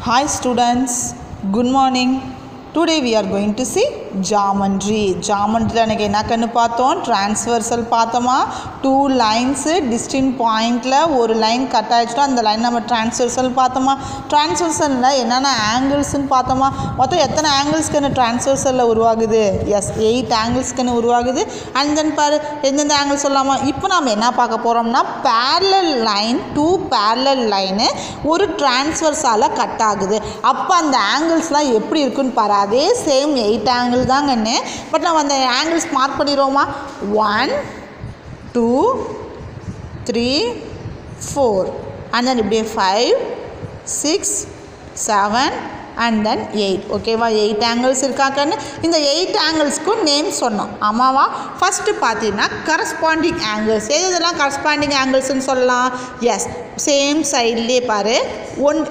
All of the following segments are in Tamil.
Hi students, good morning. Today we are going to see geometry. Geometry la enna kannu paathom transversal paathoma two lines distinct point la ஒரு line cut ஆயிடுச்சுனா அந்த line நம்ம transversal paathoma transversal la என்னென்ன angles னு paathoma மொத்தம் எத்தனை angles க்கு transversal ல உருவாகுது yes 8 angles க்கு உருவாகுது and then பாரு எந்தெந்த angles சொல்லலாமா இப்போ நாம என்ன பார்க்க போறோம்னா parallel line two parallel line ஒரு transversal கட் ஆகுது அப்ப அந்த angles-லாம் எப்படி இருக்குன்னு பாரு அதே சேம் 8 angle தாங்கன்னு பட் நான் அந்த angles மார்க் பண்ணிரோமா 1 2 3 4 and then இப்படியே 5 6 7 and then 8 ஓகேவா 8 angles இருக்காக்கன்னு இந்த 8 angles-க்கு நேம் சொன்னோம் ஆமாவா ஃபர்ஸ்ட் பாத்தீங்கன்னா corresponding angles எதெல்லாம் corresponding angles னு சொல்லலாம் எஸ் சேம் சைடுலயே பாரு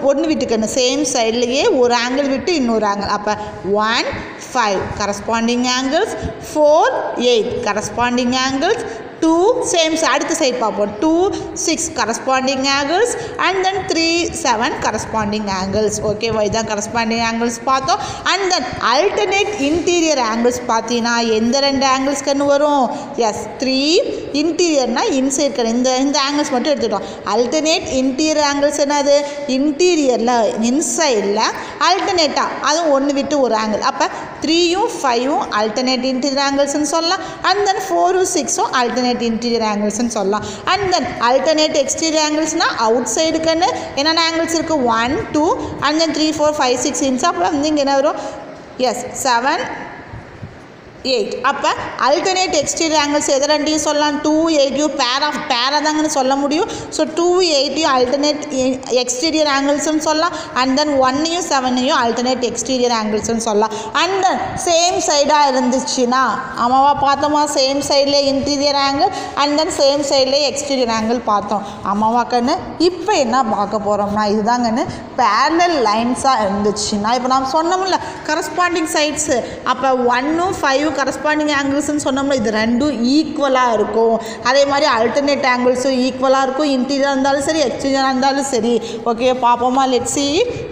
ஒன்னு விட்டுக்கணும் சேம் சைடுலயே ஒரு ஆங்கிள் விட்டு இன்னொரு ஆங்கிள் அப்ப 1 5 corresponding angles 4 8 corresponding angles 2 same அடுத்த சைடு பாப்போம் 2 6 corresponding angles and then 3 7 corresponding angles ஓகேவா இதான் corresponding angles பார்த்தோம் and then alternate interior angles பாத்தீனா எந்த ரெண்டு angles கன்னு வரும் yes 3 interiorனா inside கன்னு இந்த angles மட்டும் எடுத்துட்டோம் alternate interior angles என்னது interiorல insideல alternate அது ஒன்னு விட்டு ஒரு angle அப்ப 3 யும் 5 யும் alternate interior angles னு சொல்லலாம் and then 4 யும் 6 யும் alternate interior angles னு சொல்லலாம் and then alternate exterior angles னா outside க்குன்னு என்னென்ன angles இருக்கு 1 2 and then 3 4 5 6 இன்ஸ் அப்புறம் வந்து இங்க என்ன வரும் yes 7 8 அப்ப alternate exterior angles எது ரெண்டையும் சொல்லலாம் 2 8 யும் pair தாங்கன்னு சொல்ல முடியும் so 2 8 யும் alternate exterior angles னு சொல்லலாம் and then 1 யும் 7 யும் alternate exterior angles னு சொல்லலாம் and then same side-ஆ இருந்துச்சுனா ஆமாவா பார்த்தோமா same side-ல interior angle and then same side-ல exterior angle பார்த்தோம் ஆமாவா கண்ணு இப்போ என்ன பார்க்க போறோம்னா இதுதாங்கன்னு parallel lines-ஆ இருந்துச்சுனா இப்போ நாம சொன்னோம்ல corresponding sides அப்ப 1 ம் 5 corresponding angles னு சொன்னோம்ல இது ரெண்டும் ஈக்குவலா இருக்கும் அதே மாதிரி alternate angles ஈக்குவலா இருக்கும் interior இருந்தாலும் சரி exterior இருந்தாலும் சரி ஓகே பாப்போமா let's see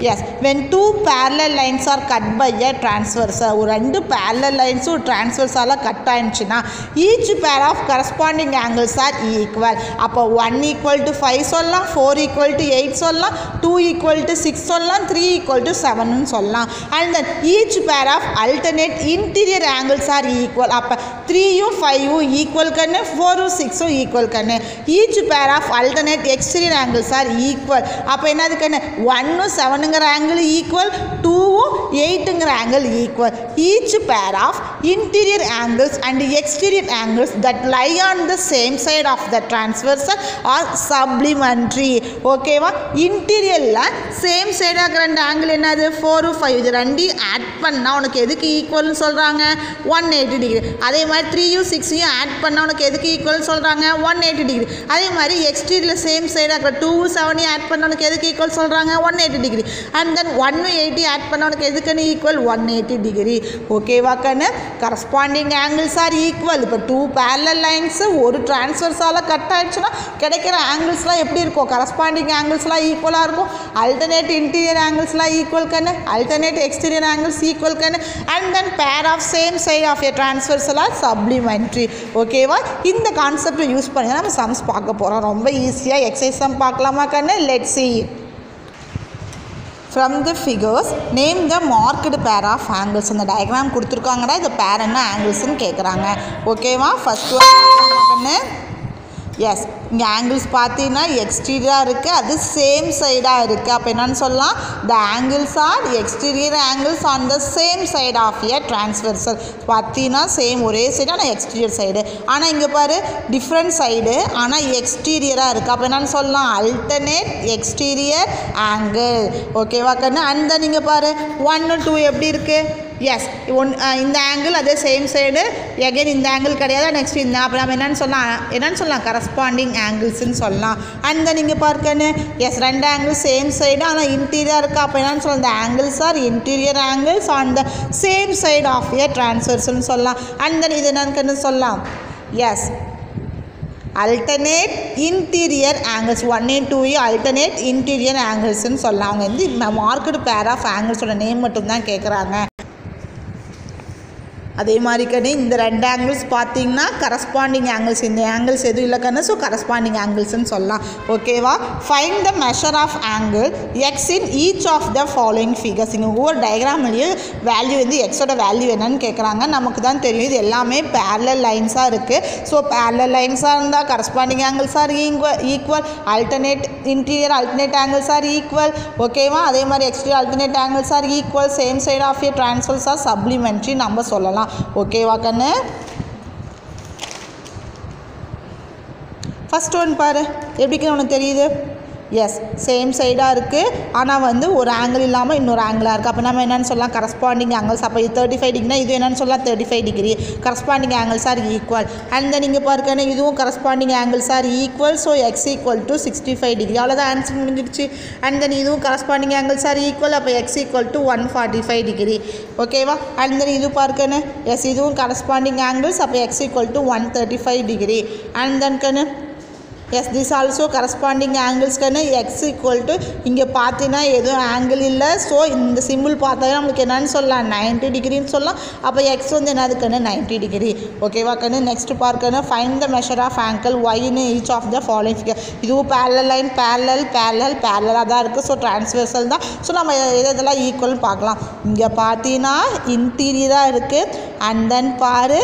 yes when two parallel lines are cut by a transversal ஒரு ரெண்டு parallel lines transversal கட் ஆயிடுச்சுனா each pair of corresponding angles are equal அப்ப 1 equal to 5 சொல்லலாம் 4 equal to 8 சொல்லலாம் 2 equal to 6 சொல்லலாம் 3 equal to 7 னு சொல்லலாம் and then each pair of alternate interior angles are equal அப்ப 3 யும் 5 யும் equal கண்ணு 4 யும் 6 யும் equal கண்ணு each pair of alternate exterior angles are equal அப்ப என்னது கண்ணு 1 ம் 7 ங்கற angle equal 2 ம் 8 ங்கற angle equal each pair of interior angles and exterior angles that lie on the same side of the transversal are supplementary ஓகேவா இன்டீரியர்ல சேம் சைடா இருக்கிற ரெண்டு angle என்னது 4 5 இது ரெண்டையும் ஆட் பண்ணா உனக்கு எதுக்கு ஈக்குவல் னு சொல்றாங்க 180 டிகிரி அதே மாதிரி 3 யும் 6 யும் ஆட் பண்ணா உனக்கு எதுக்கு ஈக்குவல் சொல்றாங்க 180 டிகிரி அதே மாதிரி எக்ஸ்டீரியர்ல சேம் சைடா இருக்கிற 2 7 யும் ஆட் பண்ணா உனக்கு எதுக்கு ஈக்குவல் சொல்றாங்க 180 டிகிரி and then 1 80 ஆட் பண்ணா உனக்கு எதுக்கு ஈக்குவல் 180 டிகிரி ஓகேவா கண்ணு corresponding angles are equal இப்ப two parallel lines ஒரு transversal கட் ஆயிடுச்சுனா கிடைக்கிற angles-லாம் எப்படி இருக்கும் corresponding angles-லாம் ஈக்குவலா இருக்கும் alternate interior angles-லாம் ஈக்குவல் கண்ணு alternate exterior angles equal கண்ணு and then pair of same side of a transversal are supplementary ஓகேவா இந்த கான்செப்ட் யூஸ் பண்ணி நம்ம சம்ஸ் பார்க்க போறோம் ரொம்ப ஈஸியா எக்ஸர்சைஸ் சம் பார்க்கலாமா கண்ணு let's see from the figures name the marked pair of angles இந்த டயகிராம் கொடுத்திருக்காங்கடா இந்த பேர் என்ன angles னு கேக்குறாங்க ஓகேவா ஃபர்ஸ்ட் ஒன் பார்க்கலாமா கண்ணு yes இங்க angles பாத்தீனா exterior இருக்கு அது same side-ஆ இருக்கு அப்ப என்னன்னு சொல்லலாம் the angles are exterior angles on the same side of a transversal பாத்தீனா சேம் ஒரே சைடு ஆனா exterior side ஆனா இங்க பாரு different side ஆனா exterior-ஆ இருக்கு அப்ப என்னன்னு சொல்லலாம் alternate exterior angle ஓகேவா கண்ணு and then இங்க பாரு 1 2 எப்படி இருக்கு yes இந்த angle அதே same side again இந்த angle கிடையாது next இந்த அப்ப நாம என்னன்னு சொல்லலாம் corresponding angles னு சொல்லலாம் and then நீங்க பார்க்கனே yes ரெண்டு angle same side ஆனா interior இருக்கு அப்ப என்னன்னு சொல்லலாம் the angles are interior angles on the same side of a transversal னு சொல்லலாம் and then இது என்னன்னு சொல்லலாம் yes alternate interior angles 1 and 2 alternate interior angles ன்னு சொல்லலாம். அவங்க வந்து marked pair of angles ஓட நேம் மட்டும் தான் கேக்குறாங்க. அதே மாதிரி கண்ணு இந்த ரெண்டு ஆங்கிள்ஸ் பார்த்தீங்கன்னா கரஸ்பாண்டிங் ஆங்கிள்ஸ், இந்த ஆங்கிள்ஸ் எதுவும் இல்லை கண்ணு, ஸோ கரஸ்பாண்டிங் ஆங்கிள்ஸ்ன்னு சொல்லலாம். ஓகேவா? Find the measure of angle x in each of the following figures. இங்கே ஒவ்வொரு டயக்ராம்லேயும் வேல்யூ வந்து எக்ஸோட வேல்யூ என்னன்னு கேட்குறாங்க. நமக்கு தான் தெரியும் இது எல்லாமே பேரலல் லைன்ஸாக இருக்குது. ஸோ பேரலல் லைன்ஸாக இருந்தால் corresponding angles are equal, alternate interior alternate angles are equal. ஓகேவா? அதே மாதிரி exterior alternate angles are equal, same side of a transverse are supplementary நம்ம சொல்லலாம். ஓகேவா கண்ணு? ஃபர்ஸ்ட் ஒன் பாரு, எப்படிக்கு உனக்கு தெரியுது? எஸ், சேம் சைடாக இருக்குது, ஆனால் வந்து ஒரு ஆங்கிள் இல்லாமல் இன்னொரு ஆங்கிளாக இருக்குது. அப்போ நம்ம என்னென்னு சொல்லலாம்? Corresponding angles. அப்போ இது 35 டிகிரினா இது என்னென்னு சொல்லலாம்? 35 degree. Corresponding angles are equal. And then நீங்கள் பார்க்கணும் இதுவும் corresponding angles are equal. So X equal to 65 degree. அவ்வளோதான் ஆன்சர் முடிஞ்சிடுச்சு. அண்ட் தென் இதுவும் கரஸ்பாண்டிங் ஆங்கிள்ஸ் ஆர் ஈக்குவல். அப்போ எக்ஸ் ஈக்குவல் டு 145 டிகிரி. ஓகேவா? அண்ட் தென் இது பார்க்கணும், எஸ் இதுவும் கரஸ்பாண்டிங் ஆங்கிள்ஸ். அப்போ X equal to 135 degree. And then கண்ணு yes this also corresponding angles கண்ணு எக்ஸ் ஈக்குவல் டு, இங்கே பார்த்தீங்கன்னா எதுவும் ஆங்கிள் இல்லை. ஸோ இந்த சிம்பிள் பார்த்தாலே நம்மளுக்கு என்னன்னு சொல்லலாம்? 90 டிகிரின்னு சொல்லலாம். அப்போ எக்ஸ் வந்து என்னது கண்ணு? 90 டிகிரி. ஓகேவா கண்ணு? நெக்ஸ்ட் பார்க்கணும், find the measure of angle y in each of the following figure. இதுவும் பேரலல் லைன், பேரலாக தான் இருக்குது. ஸோ டிரான்ஸ்வர்சல் தான். ஸோ நம்ம இதெல்லாம் ஈக்குவல்னு பார்க்கலாம். இங்கே பார்த்தீங்கன்னா இன்டீரியராக இருக்குது. அண்ட் தென் பாரு,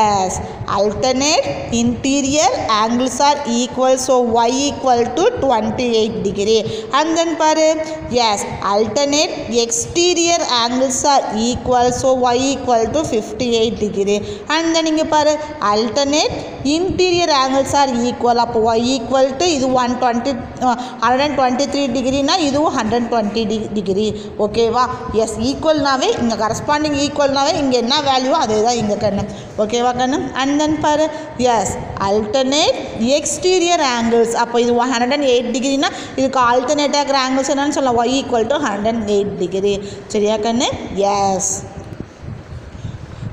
S alternate interior angles are equal, so y equal to 28 degree. And then paru, yes alternate exterior angles are equal, so y equal to 58 degree. And then inga paru, alternate interior angles are equal, appo y equal to idu 123 degree na idu 120 degree. Okay va? Yes, equal nave inga corresponding equal nave inga enna value adha inga kannu. Okay va kannu? And then paru, yes alternate exterior angles, appo idu 108 degree na idukku alternate agr angles enna solla y equal to 108 degree. சரியா கண்ணு? yes.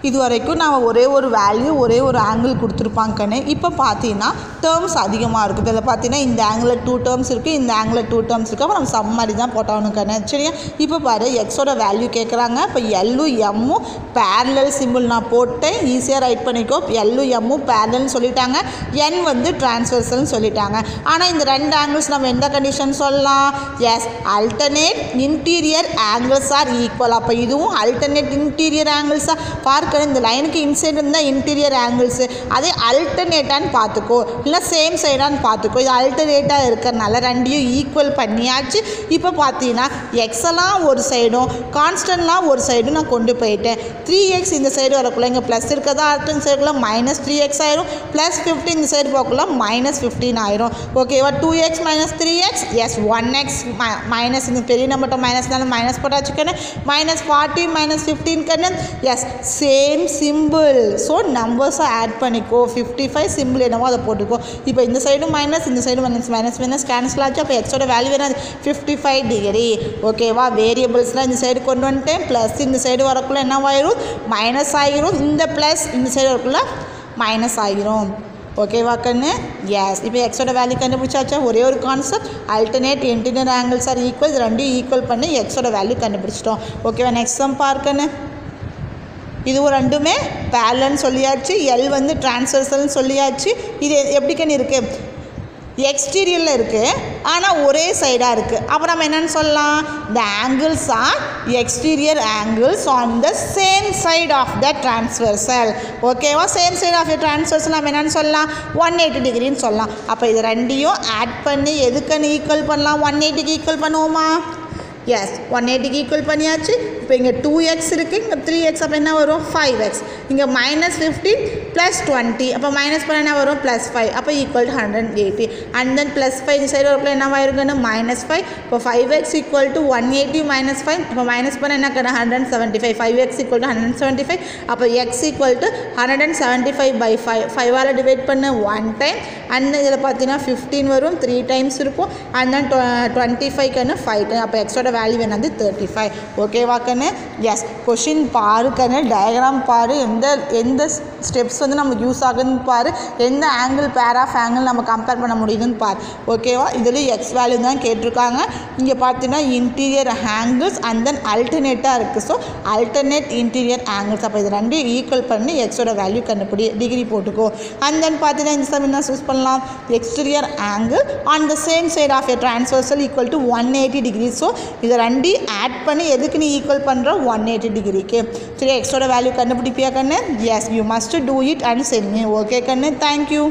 இது வரைக்கும் நான் ஒரே ஒரு வேல்யூ ஒரே ஒரு ஆங்கிள் கொடுத்துருப்பாங்க கண்ணு. இப்போ பார்த்தீங்கன்னா டேர்ம்ஸ் அதிகமாக இருக்குது. இதில் பார்த்தீங்கன்னா இந்த ஆங்கிளில் 2 டேர்ம்ஸ் இருக்குது, இந்த ஆங்கிளில் 2 டேர்ம்ஸ் இருக்குது. அப்போ நம்ம சம் மாதிரி தான் போட்டாகணும் கண்ணு. சரியா? இப்போ பாரு, எக்ஸோட வேல்யூ கேட்குறாங்க. இப்போ எல்லும் எம்மும் பேரலல் சிம்பிள் நான் போட்டேன், ஈஸியாக ரைட் பண்ணிக்கோ. எல்லும் எம்மும் பேரலல்னு சொல்லிட்டாங்க, என் வந்து டிரான்ஸ்வர்சல்னு சொல்லிட்டாங்க. ஆனால் இந்த ரெண்டு ஆங்கிள்ஸ் நம்ம எந்த கண்டிஷன் சொல்லலாம்? Yes alternate interior angles are equal. அப்போ இதுவும் alternate interior angles பார்க்க, இந்த லைனுக்கு இன்சைட் இருந்தால் இன்டீரியர் ஆங்கிள்ஸு, அதே அல்டர்னேட்டான்னு பார்த்துக்கோ, இல்லை சேம் சைடான்னு பார்த்துக்கோ. இது அல்டர்னேட்டாக இருக்கிறனால ரெண்டையும் ஈக்குவல் பண்ணியாச்சு. இப்போ பார்த்தீங்கன்னா எக்ஸெல்லாம் ஒரு சைடும் கான்ஸ்டன்ட்லாம் ஒரு சைடும் நான் கொண்டு போயிட்டேன். 3x இந்த சைடு வரக்குள்ள இங்கே ப்ளஸ் இருக்கிறதா அடுத்த சைடுக்குள்ள -3x ஆயிரும், +15 இந்த சைடு போக்குள்ள -15 ஆயிரும். ஓகேவா? 2x - 3x, S 1x minus, இந்த பெரிய நம்பர்கிட்ட மைனஸ்னால மைனஸ் போட்டாச்சுக்கன்னு, -40 -15 கண்ணு, எஸ் சேம் சிம்பிள். ஸோ நம்பர்ஸை ஆட் பண்ணிக்கோ. 55 சிம்பிள் என்னவோ அதை போட்டுக்கோ. இப்போ இந்த சைடும் மைனஸ், இந்த சைடும் மைனஸ் கேன்சல் ஆச்சு. அப்போ எக்ஸோட வேல்யூ என்ன? 55 டிகிரி. ஓகேவா? வேரியபிள்ஸ்லாம் இந்த சைடு கொண்டு வந்துட்டேன். ப்ளஸ் இந்த சைடு வரக்குள்ள என்னவாயிரும்? மைனஸ் ஆகிரும். இந்த ப்ளஸ் இந்த சைடு வரக்குள்ள மைனஸ் ஆகிரும். ஓகேவா கண்ணு? எஸ். இப்போ எக்ஸோட வேல்யூ கண்டுபிடிச்சாச்சா? ஒரே ஒரு concept, alternate interior angles are equal. இது ரெண்டையும் ஈக்குவல் பண்ணி எக்ஸோட வேல்யூ கண்டுபிடிச்சிட்டோம். ஓகேவா? நெக்ஸ்ட் சம் பார்க்கண்ணு. இதுவும் ரெண்டுமே பேரலல்னு சொல்லியாச்சு, எல் வந்து டிரான்ஸ்வர்சல்னு சொல்லியாச்சு. இது எப்படிக்கன்னு இருக்குது? எக்ஸ்டீரியரில் இருக்குது, ஆனால் ஒரே சைடாக இருக்குது. அப்புறம் நம்ம என்னென்னு சொல்லலாம்? The angles are exterior angles on the same side of the transversal. ஓகேவா? Same side of the transversal நம்ம என்னென்னு சொல்லலாம்? 180 டிகிரின்னு சொல்லலாம். அப்போ இது ரெண்டையும் ஆட் பண்ணி எதுக்குன்னு ஈக்குவல் பண்ணலாம்? 180க்கு ஈக்குவல் பண்ணுவோமா? எஸ் 180க்கு ஈக்குவல் பண்ணியாச்சு. இப்போ இங்கே 2x இருக்குது, இங்கே 3x. அப்போ என்ன வரும்? 5x. இங்கே -15 + 20, அப்போ மைனஸ் பண்ண என்ன வரும்? +5. அப்போ ஈக்குவல் டு 180. அண்ட் தென் +5 இந்த சைடு வரக்குள்ள என்ன ஆயிருக்குன்னு? -5. இப்போ 5x ஈக்குவல் டு 180 - 5. இப்போ மைனஸ் பண்ண என்ன கண்ணு? 175. 5x equal to 175. அப்போ x ஈக்குவல் டு 175/5. 5ஆல் டிவைட் பண்ண 1 டைம். அண்ட் இதில் பார்த்தீங்கன்னா 15 வரும், 3 டைம்ஸ் இருக்கும். அண்ட் தென் 25 கண்ணு 5 டைம். அப்போ எக்ஸோட வேல்யூ என்னது? 35. ஓகேவா கண்ணு? எஸ். கொஷின் பாரு கண்ணு, டயக்ராம் பாரு, எந்த ஸ்டெப்ஸ் வந்து நமக்கு யூஸ் ஆகுதுன்னு பாரு, எந்த ஆங்கிள் பேர் ஆஃப் ஆங்கிள் நம்ம கம்பேர் பண்ண முடியுதுன்னு பாரு. ஓகேவா? இதில் எக்ஸ் வேல்யூ தான் கேட்டிருக்காங்க. இங்கே பார்த்தீங்கன்னா இன்டீரியர் ஆங்கிள்ஸ் அண்ட் தென் அல்டர்னேட்டாக இருக்குது. So alternate interior angles. அப்போ இது ரெண்டையும் ஈக்குவல் பண்ணி எக்ஸோட வேல்யூ கண்டுபிடி, டிகிரி போட்டுக்கோ. அண்ட் தென் பார்த்தீங்கன்னா இந்த சம் என்ன யூஸ் பண்ணலாம், exterior angle on the same side of a transversal equal to 180 degree. So இதை ரெண்டையும் ஆட் பண்ணி எதுக்கு நீ ஈக்குவல் பண்ணுற 180 டிகிரிக்கு. சரி, எக்ஸோட வேல்யூ கண்டுபிடிப்பியா கண்ணு? Yes, you must do it and send me. Okay கண்ணு, தேங்க்யூ.